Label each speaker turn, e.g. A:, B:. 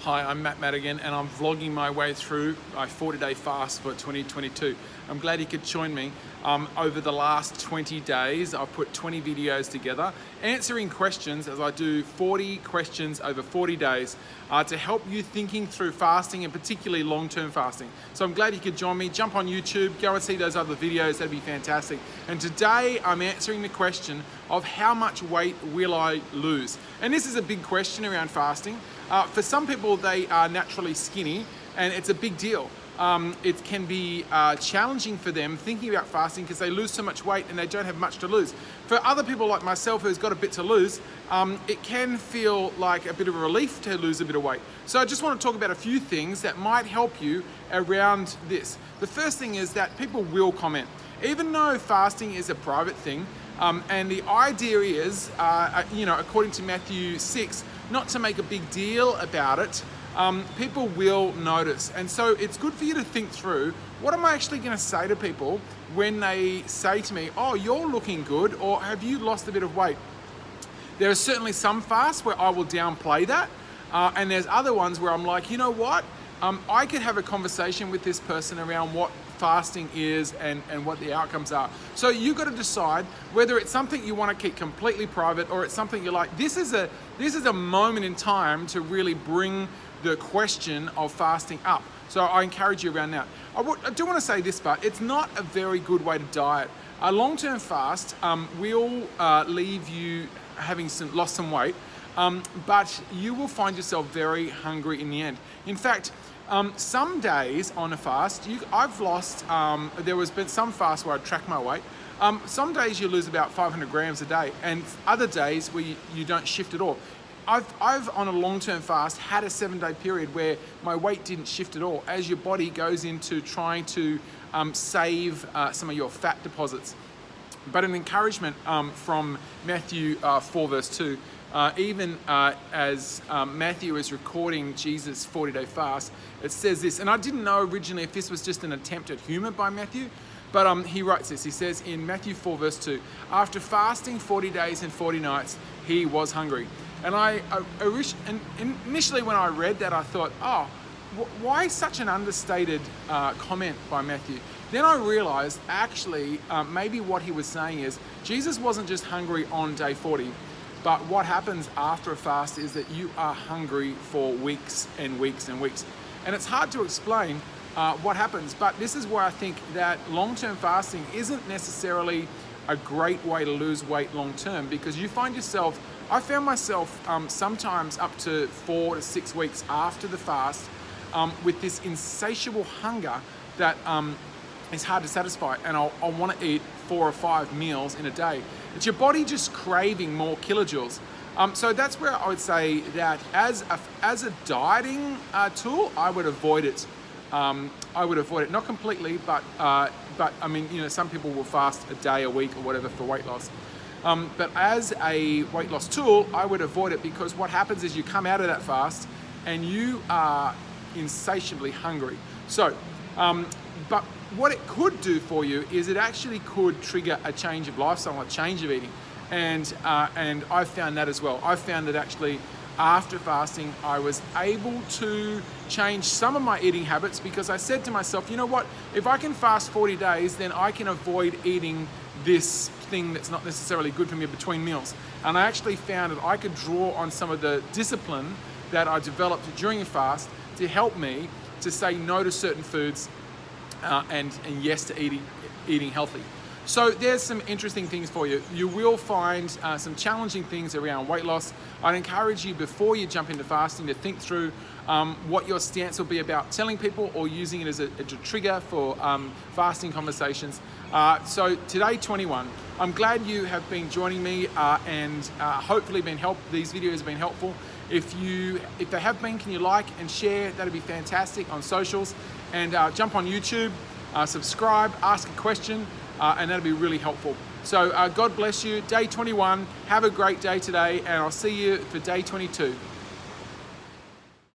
A: Hi, I'm Matt Madigan and I'm vlogging my way through my 40-day fast for 2022. I'm glad you could join me. Over the last 20 days, I've put 20 videos together answering questions as I do 40 questions over 40 days to help you thinking through fasting and particularly long-term fasting. So I'm glad you could join me. Jump on YouTube, go and see those other videos, that'd be fantastic. And today I'm answering the question of how much weight will I lose? And this is a big question around fasting. For some people, they are naturally skinny and it's a big deal. It can be challenging for them thinking about fasting because they lose so much weight and they don't have much to lose. For other people like myself who's got a bit to lose, it can feel like a bit of a relief to lose a bit of weight. So I just want to talk about a few things that might help you around this. The first thing is that people will comment. Even though fasting is a private thing, and the idea is, according to Matthew 6, not to make a big deal about it, people will notice. And so it's good for you to think through, what am I actually going to say to people when they say to me, oh, you're looking good, or have you lost a bit of weight? There are certainly some fasts where I will downplay that, and there's other ones where I'm like, you know what? I could have a conversation with this person around what fasting is and what the outcomes are. So you've got to decide whether it's something you want to keep completely private or it's something you're like, this is a moment in time to really bring the question of fasting up. So I encourage you around that. I do want to say this, but it's not a very good way to diet. A long-term fast will leave you having lost some weight, but you will find yourself very hungry in the end. In fact, some days on a fast, I've lost, there has been some fasts where I track my weight. Some days you lose about 500 grams a day, and other days where you don't shift at all. I've on a long-term fast had a 7-day period where my weight didn't shift at all as your body goes into trying to save some of your fat deposits. But an encouragement from Matthew 4 verse 2, even as Matthew is recording Jesus' 40-day fast, it says this, and I didn't know originally if this was just an attempt at humor by Matthew, but he writes this. He says in Matthew 4 verse 2, after fasting 40 days and 40 nights, he was hungry. And initially when I read that, I thought, oh, why such an understated comment by Matthew? Then I realized actually maybe what he was saying is Jesus wasn't just hungry on day 40, but what happens after a fast is that you are hungry for weeks and weeks and weeks. And it's hard to explain what happens, but this is where I think that long-term fasting isn't necessarily a great way to lose weight long-term, because you find yourself, I found myself sometimes up to 4 to 6 weeks after the fast with this insatiable hunger that is hard to satisfy, and I'll want to eat 4 or 5 meals in a day. It's your body just craving more kilojoules. So that's where I would say that as a dieting tool, I would avoid it. Not completely, but I mean, some people will fast a day a week or whatever for weight loss. But as a weight loss tool, I would avoid it, because what happens is you come out of that fast and you are insatiably hungry. So, but what it could do for you is it actually could trigger a change of lifestyle, a change of eating. And I've found that as well. I've found that actually after fasting, I was able to change some of my eating habits, because I said to myself, you know what, if I can fast 40 days, then I can avoid eating this thing that's not necessarily good for me between meals. And I actually found that I could draw on some of the discipline that I developed during a fast to help me to say no to certain foods and yes to eating healthy. So there's some interesting things for you. You will find some challenging things around weight loss. I'd encourage you, before you jump into fasting, to think through what your stance will be about telling people or using it as a trigger for fasting conversations. So today, 21, I'm glad you have been joining me and hopefully these videos have been helpful. If they have been, can you like and share? That'd be fantastic on socials. And jump on YouTube, subscribe, ask a question, and that'll be really helpful. So God bless you. Day 21, have a great day today, and I'll see you for day 22.